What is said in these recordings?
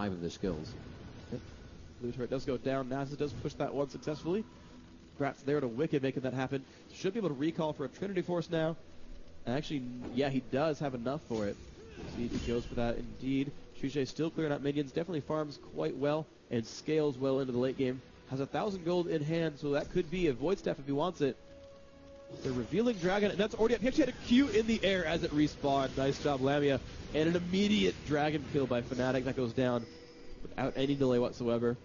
5 of their skills. Yep. Blue turret does go down. NASA does push that one successfully. Congrats there to Wicked making that happen. Should be able to recall for a Trinity Force now. Actually, yeah, he does have enough for it. See if he goes for that indeed. Shushay still clearing out minions. Definitely farms quite well and scales well into the late game. Has 1,000 gold in hand, so that could be a Void Staff if he wants it. They're revealing Dragon, and that's already up. He actually had a Q in the air as it respawned. Nice job, Lamia. And an immediate Dragon kill by Fnatic that goes down without any delay whatsoever.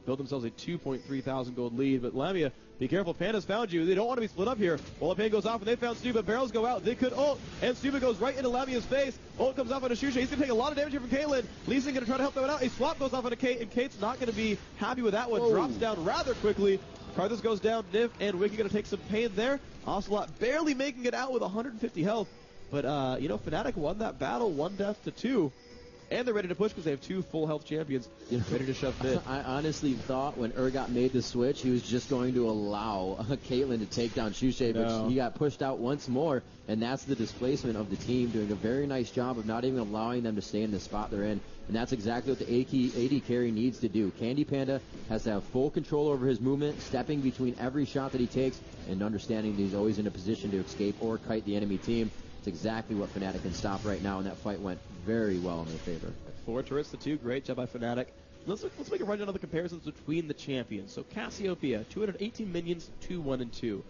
Build themselves a 2.3 thousand gold lead, but Lamia, be careful, Panda's found you. They don't want to be split up here. While the pan goes off and they found Stuba, barrels go out. They could ult, and Stuba goes right into Lamia's face. Ult comes off onto Shushay. He's going to take a lot of damage here from Caitlyn. Lee Sin going to try to help them out. A swap goes off onto Kate, and Kate's not going to be happy with that one. Whoa. Drops down rather quickly. Karthus goes down, Niv and Wiki going to take some pain there. Ocelot barely making it out with 150 health. But, you know, Fnatic won that battle, 1 death to 2. And they're ready to push because they have 2 full health champions ready to shove mid. I honestly thought when Urgot made the switch, he was just going to allow Caitlyn to take down Shushay, but he got pushed out once more, and that's the displacement of the team, doing a very nice job of not even allowing them to stay in the spot they're in. And that's exactly what the AD carry needs to do. Candy Panda has to have full control over his movement, stepping between every shot that he takes, and understanding that he's always in a position to escape or kite the enemy team. It's exactly what Fnatic can stop right now, and that fight went very well in their favor. 4 turrets to 2. Great job by Fnatic. Let's make a rundown of the comparisons between the champions. So Cassiopeia, 218 minions, 2-1-2.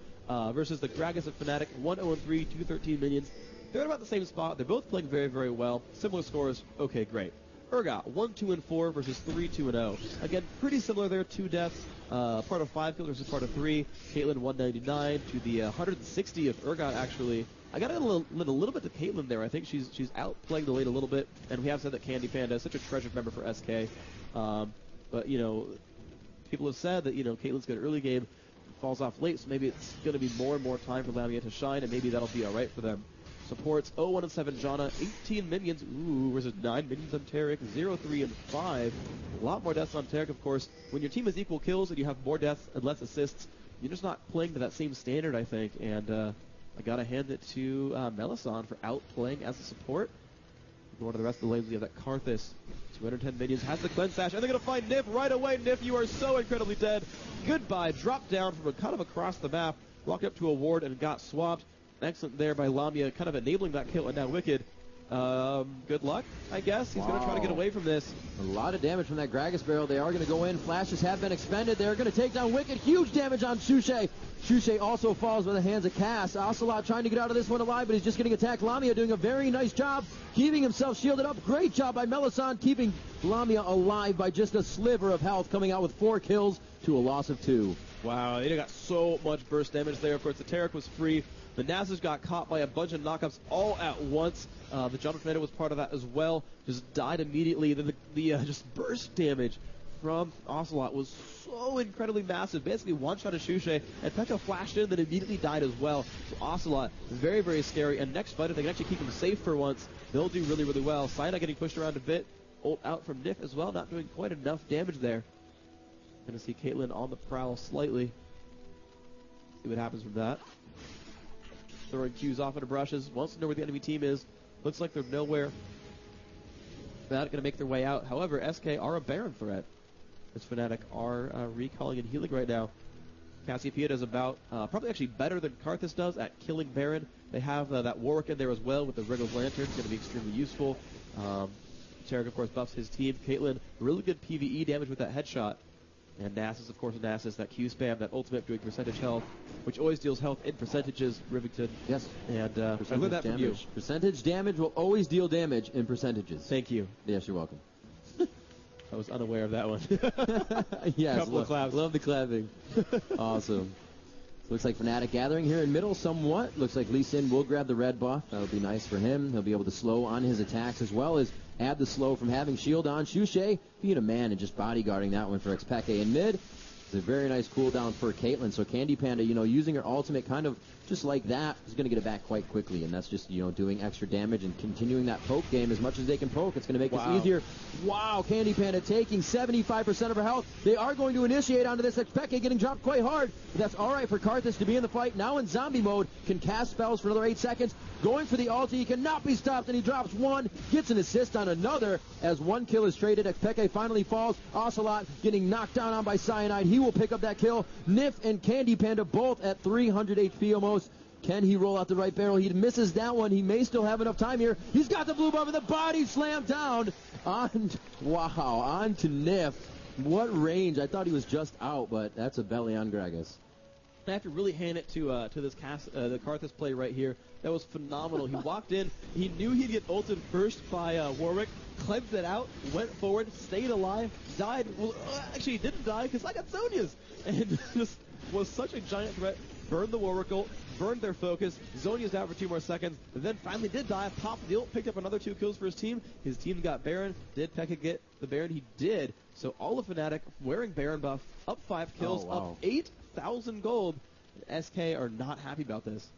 Versus the Gragas of Fnatic, 1-0-3, 213 minions. They're at about the same spot. They're both playing very, very well. Similar scores. Okay, great. Urgot, 1-2-4 versus 3-2-0. Again, pretty similar there. 2 deaths. Part of 5 kills versus part of 3. Caitlyn, 199 to the 160 of Urgot, actually. I got to lend a little bit to Caitlyn there. I think she's outplaying the lane a little bit, and we have said that Candy Panda is such a treasured member for SK. But, you know, people have said that, you know, Caitlyn's good early game, falls off late, so maybe it's going to be more and more time for Lamia to shine, and maybe that'll be all right for them. Supports 0-1-7 Janna, 18 minions, versus 9 minions on Taric, 0-3-5. A lot more deaths on Taric, of course. When your team has equal kills and you have more deaths and less assists, you're just not playing to that same standard, I think, and I gotta hand it to Melisson for outplaying as a support. Going to the rest of the lanes, we have that Karthus, 210 minions, has the cleanse sash, and they're gonna find Nif right away. Nif, you are so incredibly dead. Goodbye, dropped down from kind of across the map, walked up to a ward and got swapped. Excellent there by Lamia, kind of enabling that kill, and now Wicked. Good luck, I guess. He's going to try to get away from this. A lot of damage from that Gragas barrel. They are going to go in. Flashes have been expended. They're going to take down Wicked. Huge damage on Shushay. Shushay also falls by the hands of Cass. Ocelot trying to get out of this one alive, but he's just getting attacked. Lamia doing a very nice job, keeping himself shielded up. Great job by Melisson, keeping Lamia alive by just a sliver of health, coming out with 4 kills to a loss of 2. Wow, they got so much burst damage there. Of course, the Taric was free. The Nasus got caught by a bunch of knockups all at once. The John Tornado was part of that as well. Just died immediately. Then the just burst damage from Ocelot was so incredibly massive. Basically one-shot of Shushay, and Pekka flashed in, then immediately died as well. So Ocelot, very, very scary. And next fight, if they can actually keep him safe for once, they'll do really, really well. Cyna getting pushed around a bit. Ult out from Nif as well, not doing quite enough damage there. Gonna see Caitlyn on the prowl slightly. See what happens from that. Throwing Qs off into brushes. Wants to know where the enemy team is. Looks like they're nowhere. Fnatic going to make their way out. However, SK are a Baron threat. As Fnatic are recalling and healing right now. Cassiopeia does about, probably actually better than Karthus does at killing Baron. They have that Warwick in there as well with the Rig of Lanterns. Going to be extremely useful. Taric, of course, buffs his team. Caitlyn, really good PvE damage with that headshot. And Nasus, of course, Nasus, that Q spam, that ultimate doing percentage health, which always deals health in percentages, Rivington. Yes. And I learned that from you. Percentage damage will always deal damage in percentages. Thank you. Yes, you're welcome. I was unaware of that one. Yes, Couple of claps. Love the clapping. Awesome. Looks like Fnatic gathering here in middle somewhat. Looks like Lee Sin will grab the red buff. That'll be nice for him. He'll be able to slow on his attacks as well as add the slow from having shield on. Shushay being a man and just bodyguarding that one for Xpeke in mid. It's a very nice cooldown for Caitlyn. So Candy Panda, using her ultimate kind of just like that, is going to get it back quite quickly. And that's just, doing extra damage and continuing that poke game as much as they can poke. It's going to make this easier. Wow, Candy Panda taking 75% of her health. They are going to initiate onto this. Peke getting dropped quite hard. But that's all right for Karthus to be in the fight. Now in zombie mode, can cast spells for another 8 seconds. Going for the ulti, he cannot be stopped, and he drops one, gets an assist on another as one kill is traded. Peke finally falls. Ocelot getting knocked down on by Cyanide. He will pick up that kill. Nif and Candy Panda both at 300 HP almost. Can he roll out the right barrel? He misses that one. He may still have enough time here. He's got the blue buff and the body slam down. On to Nif. What range. I thought he was just out, but that's a belly on Gragas. I have to really hand it to this the Karthus play right here. That was phenomenal. He walked in. He knew he'd get ulted first by Warwick. Cleansed it out. Went forward. Stayed alive. Died. Well, actually, he didn't die because I got Zhonya's. And just was such a giant threat. Burned the Warwick ult. Burned their focus. Zhonya's out for 2 more seconds. And then finally did die. Popped the ult. Picked up another 2 kills for his team. His team got Baron. Did Pekka get the Baron? He did. So all of Fnatic wearing Baron buff. Up 5 kills. Up 8,000 gold. SK are not happy about this.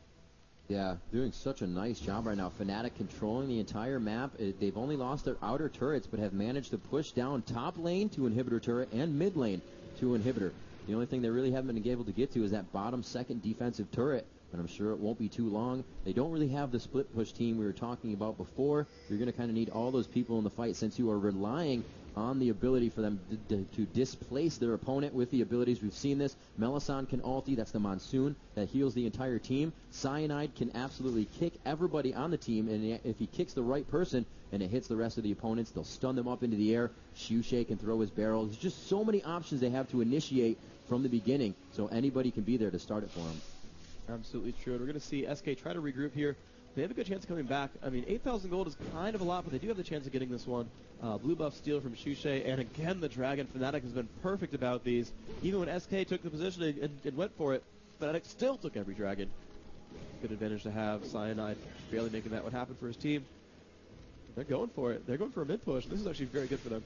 Yeah, doing such a nice job right now. Fnatic controlling the entire map. They've only lost their outer turrets, but have managed to push down top lane to inhibitor turret and mid lane to inhibitor. The only thing they really haven't been able to get to is that bottom second defensive turret, but I'm sure it won't be too long. They don't really have the split push team we were talking about before. You're going to kind of need all those people in the fight since you are relying on the ability for them to displace their opponent with the abilities. We've seen this. Melisande can ulti. That's the Monsoon that heals the entire team. Cyanide can absolutely kick everybody on the team, and if he kicks the right person and it hits the rest of the opponents, they'll stun them up into the air. Shushay can throw his barrel. There's just so many options they have to initiate from the beginning, so anybody can be there to start it for them. Absolutely true. And we're going to see SK try to regroup here. They have a good chance of coming back. I mean, 8,000 gold is kind of a lot, but they do have the chance of getting this one. Blue buff steal from Shushay, and again, the Dragon. Fnatic has been perfect about these. Even when SK took the position and went for it, Fnatic still took every Dragon. Good advantage to have. Cyanide barely making that what happened for his team. They're going for it. They're going for a mid push. This is actually very good for them.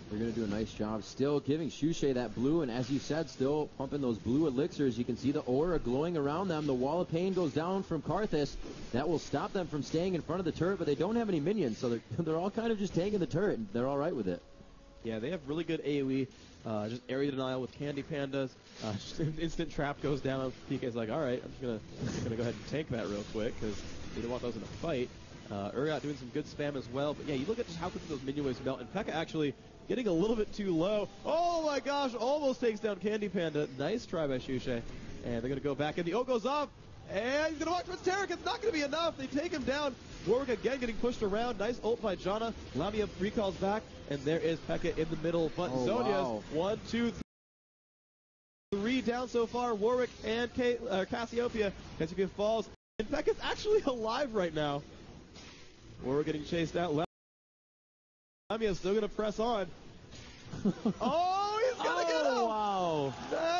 They're going to do a nice job still giving Shushay that blue, and as you said, still pumping those blue elixirs. You can see the aura glowing around them. The wall of pain goes down from Karthus. That will stop them from staying in front of the turret, but they don't have any minions, so they're all kind of just tanking the turret, and they're all right with it. Yeah, they have really good AoE, just area denial with Candy Pandas. Just an instant trap goes down. PK's like, all right, I'm just gonna go ahead and tank that real quick, because we don't want those in a fight. Urgot doing some good spam as well, but yeah, you look at just how quickly those minion waves melt, and Pekka actually getting a little bit too low. Oh my gosh, almost takes down Candy Panda. Nice try by Shushay. And they're going to go back in. The ult goes up. And he's going to walk towards Tarek. It's not going to be enough. They take him down. Warwick again getting pushed around. Nice ult by Janna. Lamia recalls back. And there is Pekka in the middle. But Zhonya's 1, 2, 3 down so far. Warwick and Cassiopeia. Cassiopeia falls. And Pekka's actually alive right now. Warwick getting chased out. Lamia's still going to press on. Oh, he's going to get him! Wow.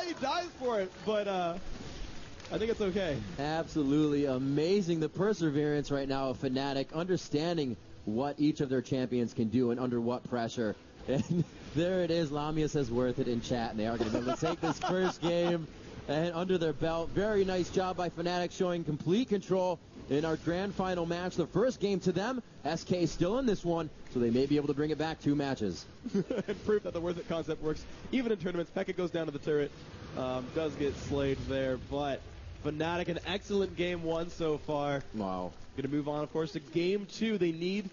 He dies for it, but I think it's okay. Absolutely amazing, the perseverance right now of Fnatic, understanding what each of their champions can do and under what pressure. And there it is. Lamia says worth it in chat, and they are going to be able to take this first game and under their belt. Very nice job by Fnatic, showing complete control in our grand final match. The first game to them. SK still in this one, so they may be able to bring it back 2 matches. And prove that the worth it concept works even in tournaments. Pekka goes down to the turret. Does get slayed there, but Fnatic, an excellent game 1 so far. Wow. Going to move on, of course, to game 2. They need,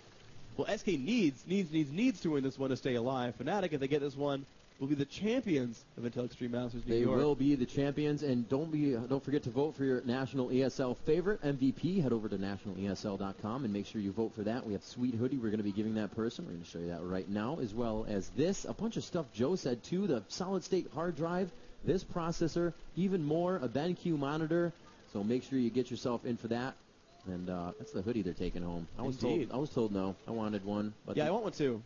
well, SK needs to win this one to stay alive. Fnatic, if they get this one, will be the champions of Intel Extreme Masters New York. They will be the champions, and don't forget to vote for your National ESL favorite MVP. Head over to nationalesl.com and make sure you vote for that. We have sweet hoodie we're going to be giving that person. We're going to show you that right now, as well as this. A bunch of stuff Joe said, too. The solid-state hard drive, this processor, even more, a BenQ monitor. So make sure you get yourself in for that. And that's the hoodie they're taking home. I was told no. I wanted one. But yeah, I want one, too.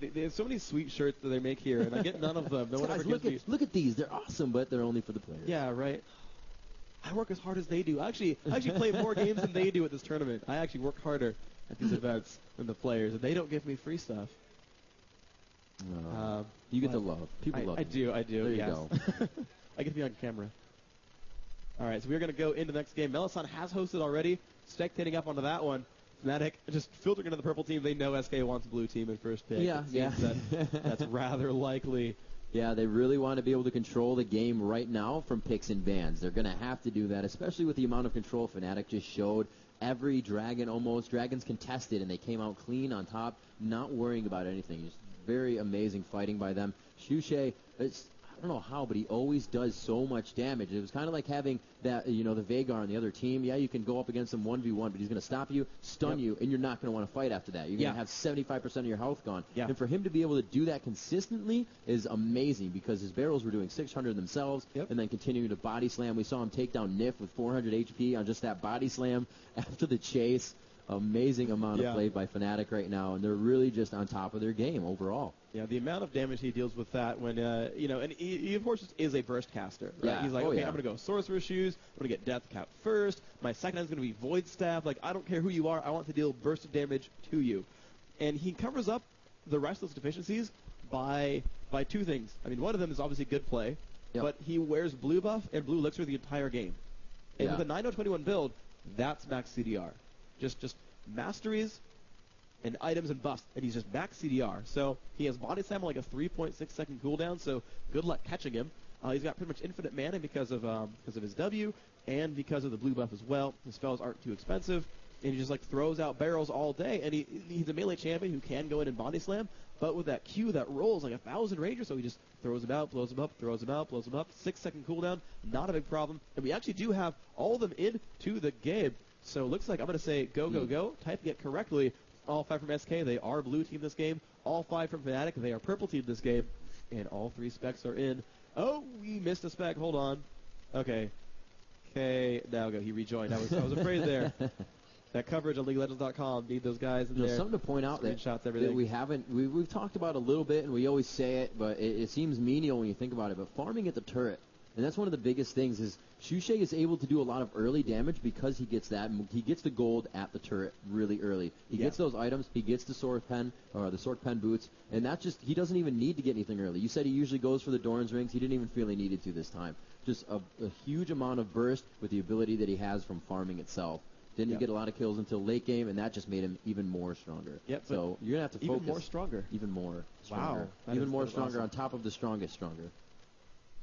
They have so many sweet shirts that they make here, and I get none of them. No one ever gives me. Look at these. They're awesome, but they're only for the players. Yeah, right. I work as hard as they do. I actually play more games than they do at this tournament. I actually work harder at these events than the players, and they don't give me free stuff. You get the love. People love you. I do. There yes. you go. I get to be on camera. All right, so we're going to go into the next game. Melisson has hosted already. Spectating up onto that one. Fnatic just filtering into the purple team. They know SK wants blue team in first pick. Yeah, yeah. That's rather likely. Yeah, they really want to be able to control the game right now from picks and bans. They're going to have to do that, especially with the amount of control Fnatic just showed. Every dragon almost. Dragons contested, and they came out clean on top, not worrying about anything. Just very amazing fighting by them. Shushay, I don't know how, but he always does so much damage. It was kind of like having that, the Veigar on the other team. Yeah, you can go up against him 1v1, but he's going to stop you, stun you, and you're not going to want to fight after that. You're going to have 75% of your health gone. Yeah. And for him to be able to do that consistently is amazing because his barrels were doing 600 themselves and then continuing to body slam. We saw him take down Nif with 400 HP on just that body slam after the chase. Amazing amount of play by Fnatic right now, and they're really just on top of their game overall. Yeah, the amount of damage he deals with that when, and he of course just is a burst caster, right? Yeah. He's like, I'm going to go Sorcerer's Shoes, I'm going to get Death Cap first, my second is going to be Void Staff, like, I don't care who you are, I want to deal burst of damage to you. And he covers up the rest of those deficiencies by two things. I mean, one of them is obviously good play, but he wears blue buff and blue elixir the entire game. And with a 9021 build, that's max CDR. Just masteries and items and buffs, and he's just max CDR. So he has body slam like a 3.6 second cooldown, so good luck catching him. He's got pretty much infinite mana because of his W and because of the blue buff as well. His spells aren't too expensive, and he just like throws out barrels all day. And he's a melee champion who can go in and body slam, but with that Q that rolls like 1,000 rangers, so he just throws him out, blows him up, throws him out, blows him up. 6 second cooldown, not a big problem. And we actually do have all of them into the game. So it looks like I'm going to say go, go, go. Typing it correctly. All 5 from SK, they are blue team this game. All 5 from Fnatic, they are purple team this game. And all 3 specs are in. Oh, we missed a spec. Hold on. Okay. Now go. He rejoined. I was afraid there. That coverage on LeagueLegends.com. Need those guys in there. Something to point out that we haven't, we've talked about a little bit, and we always say it, but it seems menial when you think about it. But farming at the turret, and that's one of the biggest things, is Shushay is able to do a lot of early damage because he gets that. He gets the gold at the turret really early. He gets those items. He gets the sword pen, or the sword pen boots, and that's just, he doesn't even need to get anything early. You said he usually goes for the Doran's rings. He didn't even feel he needed to this time. Just a huge amount of burst with the ability that he has from farming itself. Didn't get a lot of kills until late game, and that just made him even more stronger. Yep, so you're going to have to focus. Even more stronger. Even more stronger. Wow. Even more stronger awesome. on top of the strongest stronger.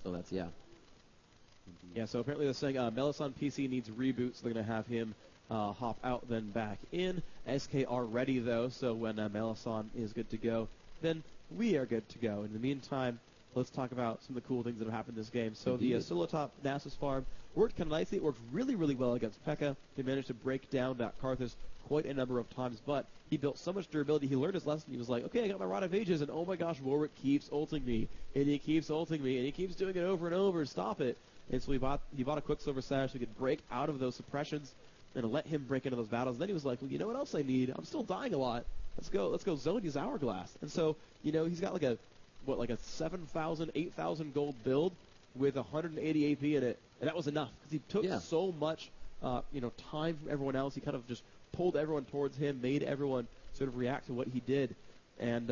So that's, Yeah, so apparently they're saying Melisson PC needs reboot, so they're going to have him hop out, then back in. SK are ready, though, so when Melisson is good to go, then we are good to go. In the meantime, let's talk about some of the cool things that have happened this game. So the solo top Nasus farm worked kind of nicely. It worked really, really well against P.E.K.K.A. He managed to break down that Karthus quite a number of times, but he built so much durability. He learned his lesson. He was like, okay, I got my Rod of Ages, and oh my gosh, Warwick keeps ulting me, and he keeps ulting me, and he keeps doing it over and over. Stop it. And so he bought a Quicksilver Sash so he could break out of those suppressions and let him break into those battles. And then he was like, well, you know what else I need? I'm still dying a lot. Let's go zone his Hourglass. And so, he's got like a 7,000, 8,000 gold build with 180 AP in it. And that was enough because he took so much, time from everyone else. He kind of just pulled everyone towards him, made everyone sort of react to what he did. And,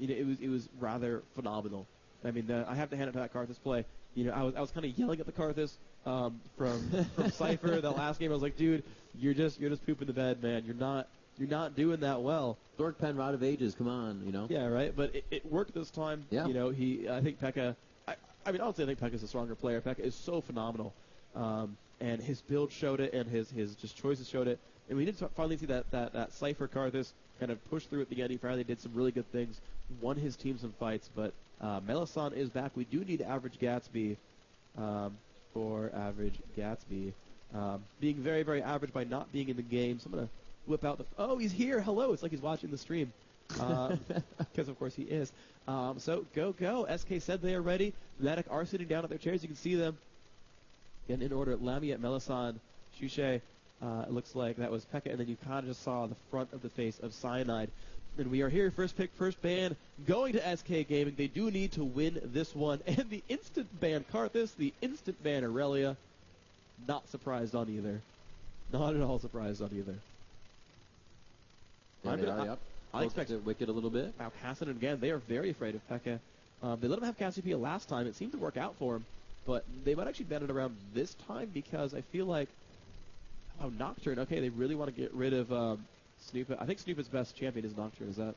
it was rather phenomenal. I mean, I have to hand it to that Karthus play. I was kind of yelling at the Karthus from Cypher that last game. I was like, dude, you're just pooping the bed, man. You're not doing that well. Dork Pen, Rod of Ages, come on, Yeah, right. But it worked this time. Yeah. I think P.E.K.K.A. I mean, I don't say I think P.E.K.K.A. is a stronger player. P.E.K.K.A. is so phenomenal, and his build showed it, and his just choices showed it. And we did finally see that Cypher Karthus kind of push through at the end. He finally did some really good things, won his team some fights, but Melisson is back. We do need average Gatsby for average Gatsby. Being very, very average by not being in the game. So I'm going to whip out oh, he's here. Hello. It's like he's watching the stream. Because, of course, he is. So, go. SK said they are ready. Fnatic are sitting down at their chairs. You can see them. And in order, Lamiet, Melisson, Shushay, it looks like that was P.E.K.K.A. And then you kind of just saw the front of the face of Cyanide. And we are here, first pick, first ban, going to SK Gaming. They do need to win this one. And the instant ban Karthus, the instant ban Aurelia. Not surprised on either. Not at all surprised on either. Yeah, I expect it Wicked a little bit. Now Cassidy again, they are very afraid of Pekka. They let him have Cassiopeia last time. It seemed to work out for him, but they might actually bet it around this time because I feel like, oh, Nocturne. Okay, they really want to get rid of Snoop. I think Snoop's best champion is Nocturne. Is that?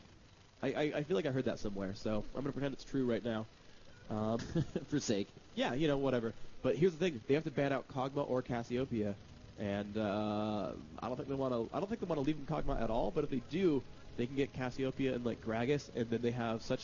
I feel like I heard that somewhere, so I'm gonna pretend it's true right now. For sake. Yeah, whatever. But here's the thing: they have to ban out Kog'Maw or Cassiopeia, and I don't think they want to leave them Kog'Maw at all. But if they do, they can get Cassiopeia and like Gragas, and then they have such